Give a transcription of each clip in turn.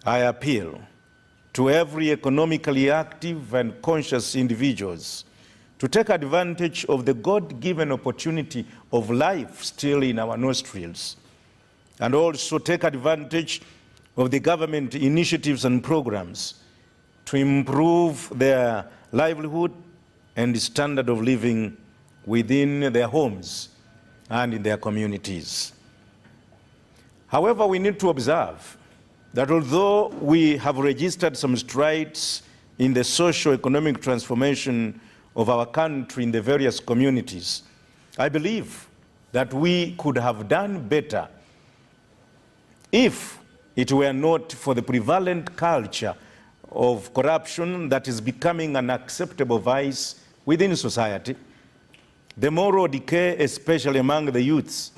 I appeal to every economically active and conscious individuals to take advantage of the God-given opportunity of life still in our nostrils, and also take advantage of the government initiatives and programs to improve their livelihood and standard of living within their homes and in their communities. However, we need to observe that although we have registered some strides in the socio-economic transformation of our country in the various communities, I believe that we could have done better if it were not for the prevalent culture of corruption that is becoming an acceptable vice within society, the moral decay, especially among the youths,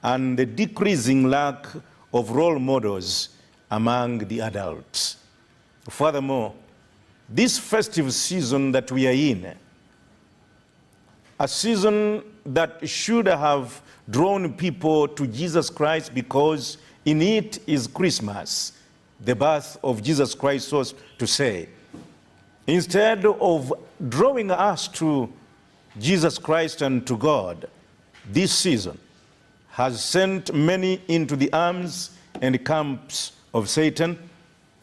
and the decreasing lack of role models among the adults. Furthermore, this festive season that we are in, a season that should have drawn people to Jesus Christ because in it is Christmas, the birth of Jesus Christ, so to say. Instead of drawing us to Jesus Christ and to God, this season has sent many into the arms and camps of Satan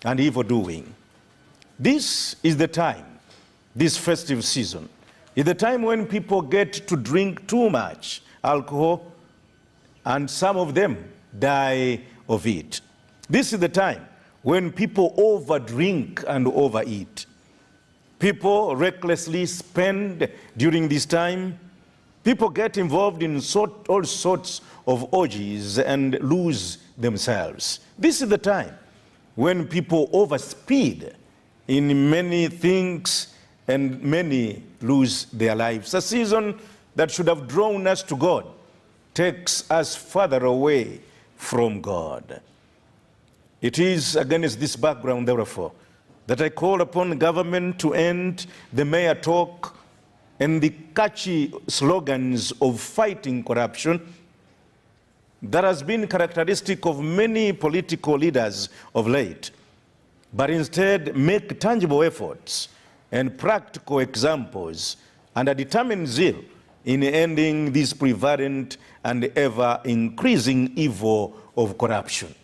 and evil doing. This is the time, this festive season, is the time when people get to drink too much alcohol, and some of them die of it. This is the time when people overdrink and overeat. People recklessly spend during this time. People get involved in all sorts of orgies and lose themselves. This is the time when people overspeed in many things and many lose their lives. A season that should have drawn us to God takes us further away from God. It is against this background, therefore, that I call upon government to end the mayor talk and the catchy slogans of fighting corruption that has been characteristic of many political leaders of late, but instead make tangible efforts and practical examples and a determined zeal in ending this prevalent and ever-increasing evil of corruption.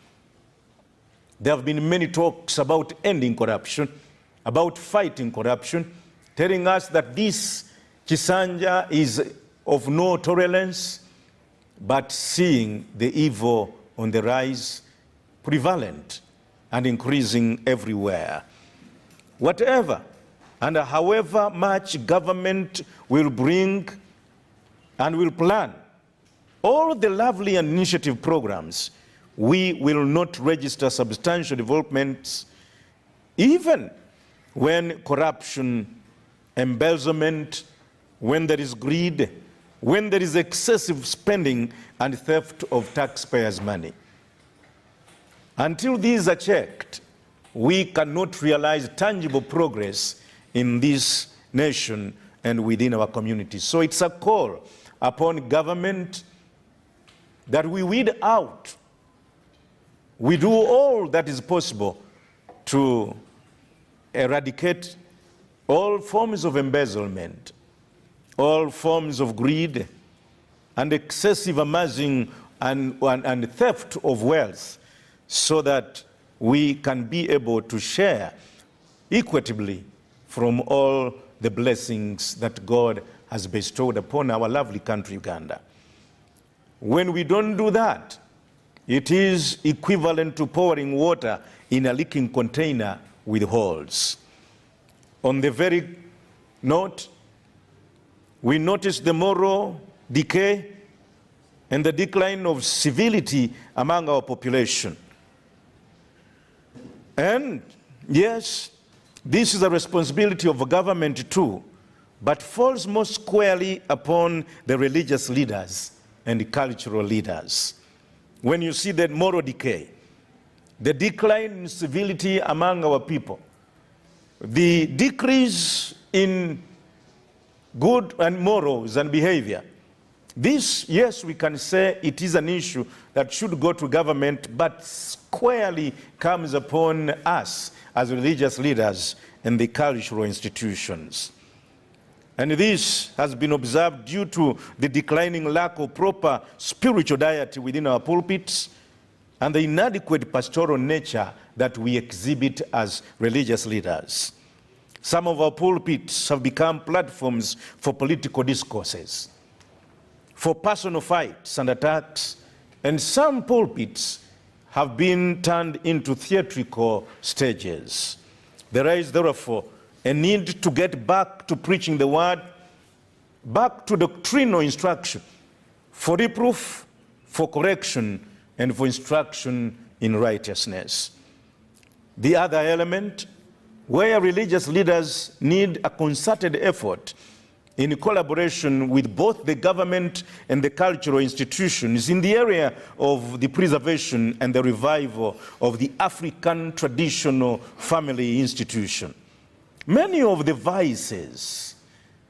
There have been many talks about ending corruption, about fighting corruption, telling us that this Chisanja is of no tolerance, but seeing the evil on the rise, prevalent and increasing everywhere. Whatever and however much government will bring and will plan, all the lovely and initiative programs, we will not register substantial developments, even when corruption, embezzlement, when there is greed, when there is excessive spending and theft of taxpayers' money. Until these are checked, we cannot realize tangible progress in this nation and within our communities. So it's a call upon government that we weed out, we do all that is possible to eradicate all forms of embezzlement, all forms of greed, and excessive amassing and theft of wealth, so that we can be able to share equitably from all the blessings that God has bestowed upon our lovely country, Uganda. When we don't do that, it is equivalent to pouring water in a leaking container with holes. On the very note, we notice the moral decay and the decline of civility among our population. And yes, this is a responsibility of the government too, but falls most squarely upon the religious leaders and the cultural leaders. When you see that moral decay, the decline in civility among our people, the decrease in good and morals and behavior, This, yes, we can say it is an issue that should go to government, but squarely comes upon us as religious leaders and the cultural institutions. And this has been observed due to the declining lack of proper spiritual diet within our pulpits and the inadequate pastoral nature that we exhibit as religious leaders. Some of our pulpits have become platforms for political discourses, for personal fights and attacks, and some pulpits have been turned into theatrical stages. There is, therefore, a need to get back to preaching the word, back to doctrinal instruction, for reproof, for correction, and for instruction in righteousness. The other element, where religious leaders need a concerted effort in collaboration with both the government and the cultural institutions in the area of the preservation and the revival of the African traditional family institution. Many of the vices,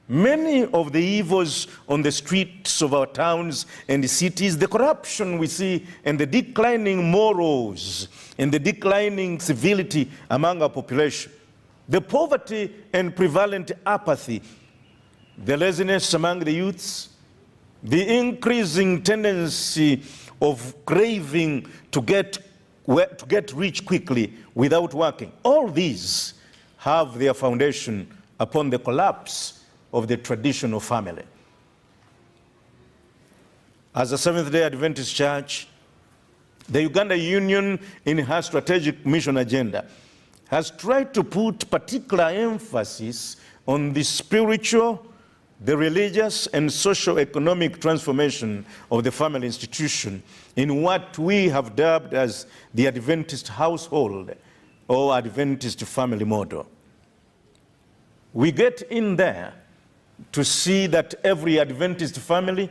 many of the evils on the streets of our towns and cities, the corruption we see and the declining morals and the declining civility among our population, the poverty and prevalent apathy, the laziness among the youths, the increasing tendency of craving to get rich quickly without working, all these have their foundation upon the collapse of the traditional family. As a Seventh-day Adventist Church, the Uganda Union, in her strategic mission agenda, has tried to put particular emphasis on the spiritual, the religious, and socio-economic transformation of the family institution in what we have dubbed as the Adventist household or Adventist family model. We get in there to see that every Adventist family,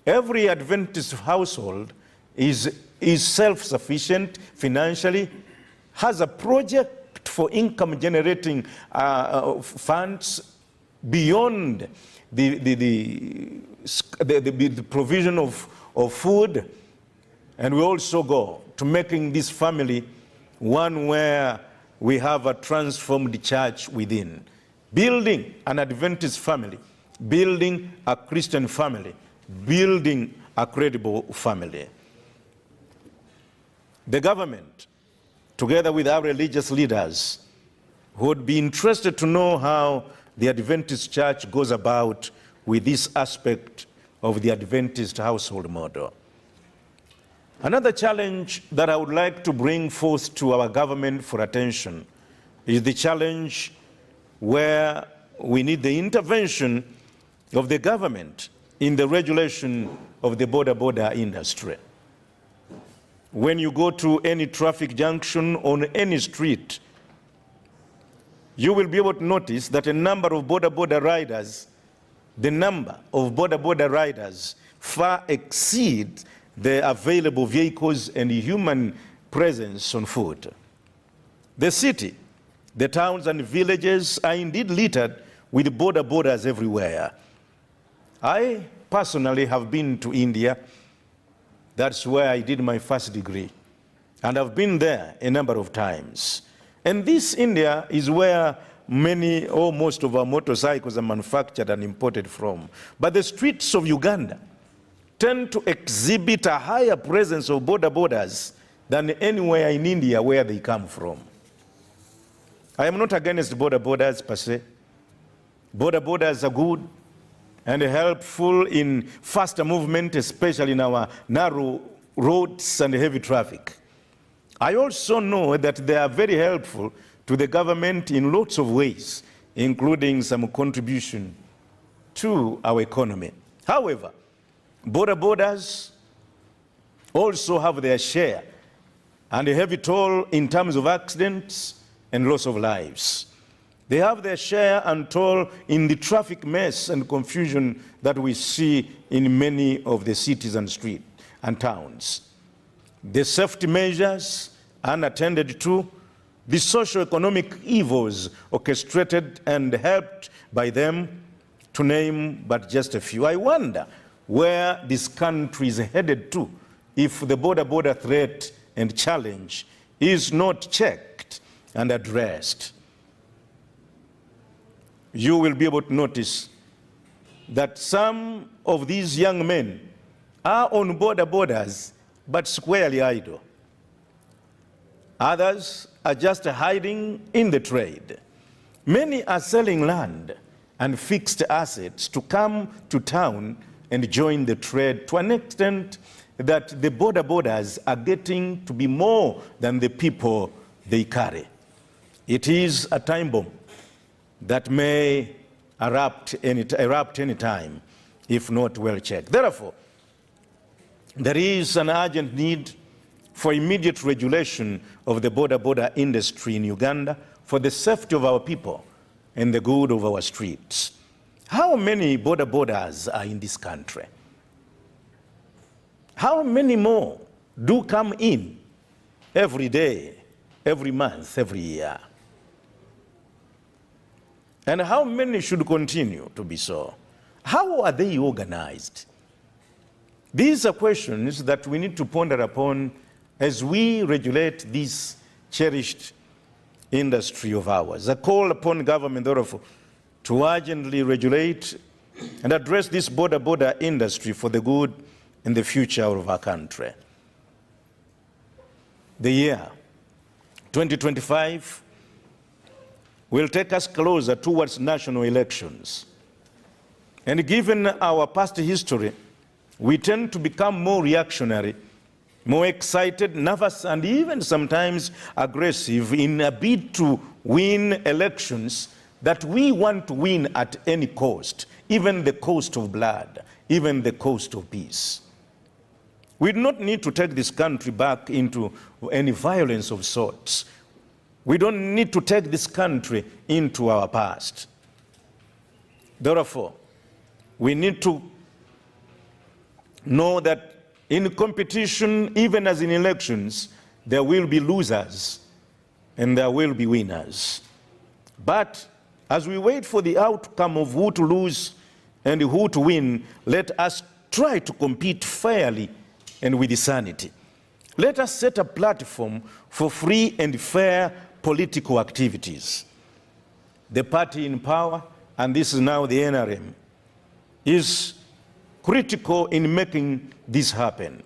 every Adventist household is self-sufficient financially, has a project for income-generating funds beyond the provision of food, and we also go to making this family one where we have a transformed church within, building an Adventist family, building a Christian family, building a credible family. The government, together with our religious leaders, would be interested to know how the Adventist Church goes about with this aspect of the Adventist household model. Another challenge that I would like to bring forth to our government for attention is the challenge where we need the intervention of the government in the regulation of the border industry. When you go to any traffic junction on any street, you will be able to notice that a number of border riders, the number of border riders far exceeds the available vehicles and human presence on foot. The city, the towns and villages are indeed littered with borders everywhere. I personally have been to India. That's where I did my first degree. And I've been there a number of times. And this India is where many or most of our motorcycles are manufactured and imported from. But the streets of Uganda tend to exhibit a higher presence of borders than anywhere in India where they come from. I am not against borders per se. Borders are good and helpful in faster movement, especially in our narrow roads and heavy traffic. I also know that they are very helpful to the government in lots of ways, including some contribution to our economy. However, borders also have their share and a heavy toll in terms of accidents and loss of lives. They have their share and toll in the traffic mess and confusion that we see in many of the cities and streets and towns. The safety measures unattended to, the socio-economic evils orchestrated and helped by them, to name but just a few. I wonder where this country is headed to if the border threat and challenge is not checked and addressed. You will be able to notice that some of these young men are on borders, but squarely idle. Others are just hiding in the trade. Many are selling land and fixed assets to come to town and join the trade to an extent that the borders are getting to be more than the people they carry. It is a time bomb that may erupt any time if not well checked. Therefore, there is an urgent need for immediate regulation of the border industry in Uganda for the safety of our people and the good of our streets. How many borders are in this country? How many more do come in every day, every month, every year? And how many should continue to be so? How are they organized? These are questions that we need to ponder upon as we regulate this cherished industry of ours. I call upon government, therefore, to urgently regulate and address this border industry for the good and the future of our country. The year 2025 will take us closer towards national elections. And given our past history, we tend to become more reactionary, more excited, nervous, and even sometimes aggressive in a bid to win elections that we want to win at any cost, even the cost of blood, even the cost of peace. We do not need to take this country back into any violence of sorts. We don't need to take this country into our past. Therefore, we need to know that in competition, even as in elections, there will be losers and there will be winners. But as we wait for the outcome of who to lose and who to win, let us try to compete fairly and with sanity. Let us set a platform for free and fair political activities. The party in power, and this is now the NRM, is critical in making this happen.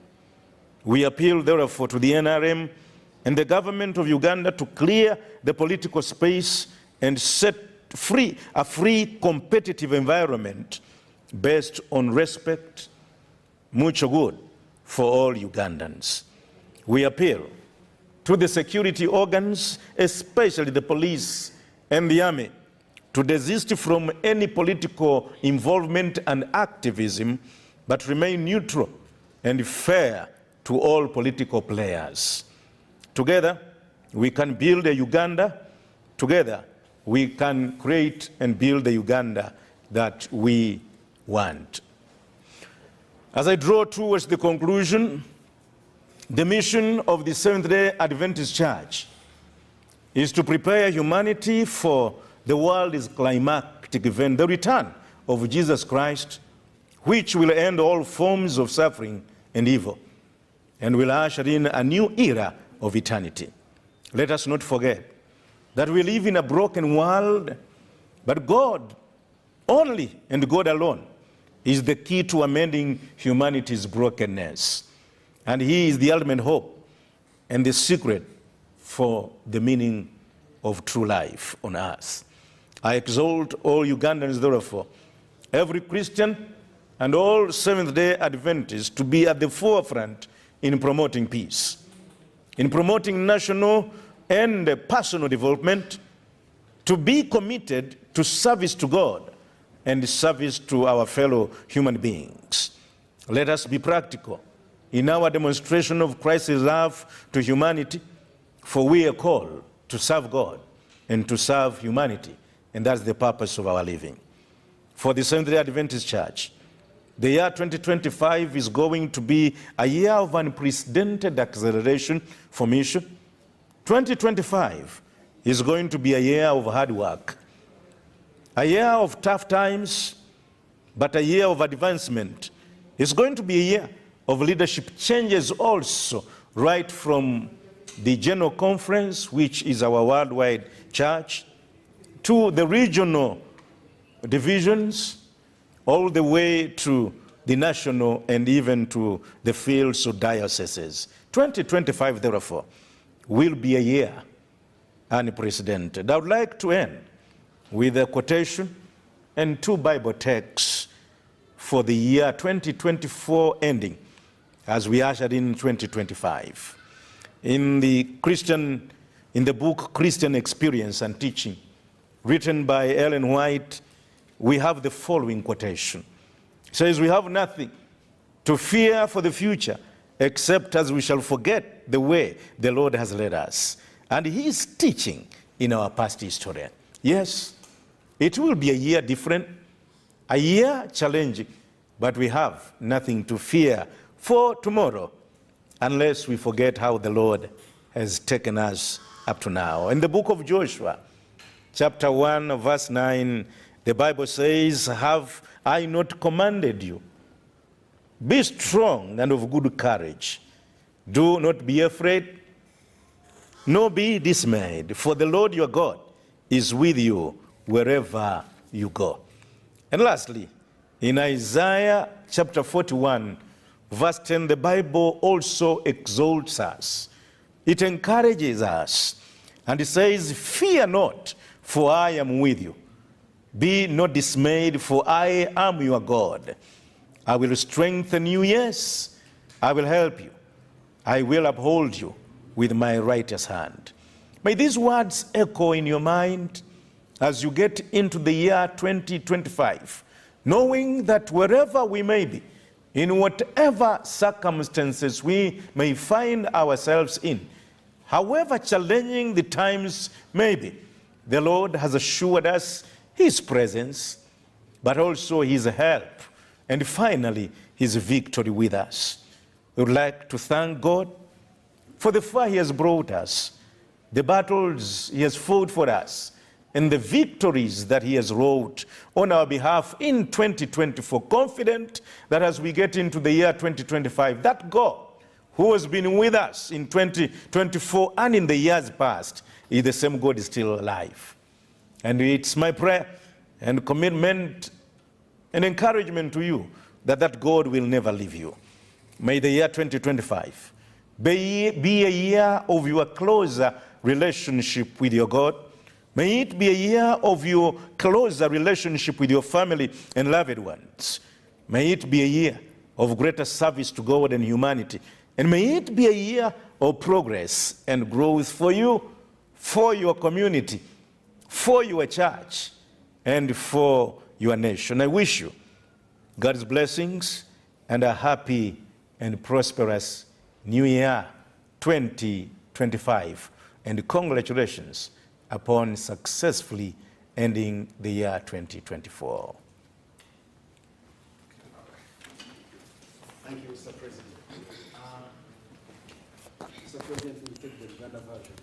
We appeal, therefore, to the NRM and the government of Uganda to clear the political space and set a free, competitive environment based on respect, mutual good for all Ugandans. We appeal to the security organs, especially the police and the army, to desist from any political involvement and activism, but remain neutral and fair to all political players. Together, we can build a Uganda. Together, we can create and build the Uganda that we want. As I draw towards the conclusion, the mission of the Seventh-day Adventist Church is to prepare humanity for the world's climactic event, the return of Jesus Christ, which will end all forms of suffering and evil, and will usher in a new era of eternity. Let us not forget that we live in a broken world, but God only and God alone is the key to amending humanity's brokenness. And He is the ultimate hope and the secret for the meaning of true life on earth. I exhort all Ugandans, therefore, every Christian and all Seventh-day Adventists to be at the forefront in promoting peace, in promoting national and personal development, to be committed to service to God and service to our fellow human beings. Let us be practical in our demonstration of Christ's love to humanity, for we are called to serve God and to serve humanity, and that's the purpose of our living. For the Seventh-day Adventist Church, the year 2025 is going to be a year of unprecedented acceleration for mission. 2025 is going to be a year of hard work, a year of tough times, but a year of advancement, It's going to be a year of leadership changes also, right from the General Conference, which is our worldwide church, to the regional divisions, all the way to the national and even to the fields of dioceses. 2025, therefore, will be a year unprecedented. I would like to end with a quotation and two Bible texts for the year 2024 ending as we ushered in 2025. In the book Christian Experience and Teaching, written by Ellen White, we have the following quotation. It says, "We have nothing to fear for the future except as we shall forget the way the Lord has led us." And he is teaching in our past history. Yes, it will be a year different, a year challenging, but we have nothing to fear for tomorrow unless we forget how the Lord has taken us up to now. In the book of Joshua, chapter 1, verse 9, the Bible says, "Have I not commanded you? Be strong and of good courage. Do not be afraid, nor be dismayed, for the Lord your God is with you wherever you go." And lastly, in Isaiah chapter 41, verse 10, the Bible also exalts us. It encourages us. And it says, "Fear not, for I am with you. Be not dismayed, for I am your God. I will strengthen you, yes, I will help you. I will uphold you with my righteous hand." May these words echo in your mind as you get into the year 2025, knowing that wherever we may be, in whatever circumstances we may find ourselves in, however challenging the times may be, the Lord has assured us his presence, but also his help, and finally, his victory with us. We would like to thank God for the far he has brought us, the battles he has fought for us, and the victories that he has wrought on our behalf in 2024, confident that as we get into the year 2025, that God who has been with us in 2024 and in the years past, is the same God is still alive. And it's my prayer and commitment and encouragement to you that that God will never leave you. May the year 2025 be a year of your closer relationship with your God. May it be a year of your closer relationship with your family and loved ones. May it be a year of greater service to God and humanity. And may it be a year of progress and growth for you, for your community, for your church, and for your nation. I wish you God's blessings and a happy and prosperous New Year 2025. And congratulations upon successfully ending the year 2024. Thank you, Mr. President. Mr. President, we'll take the Uganda version.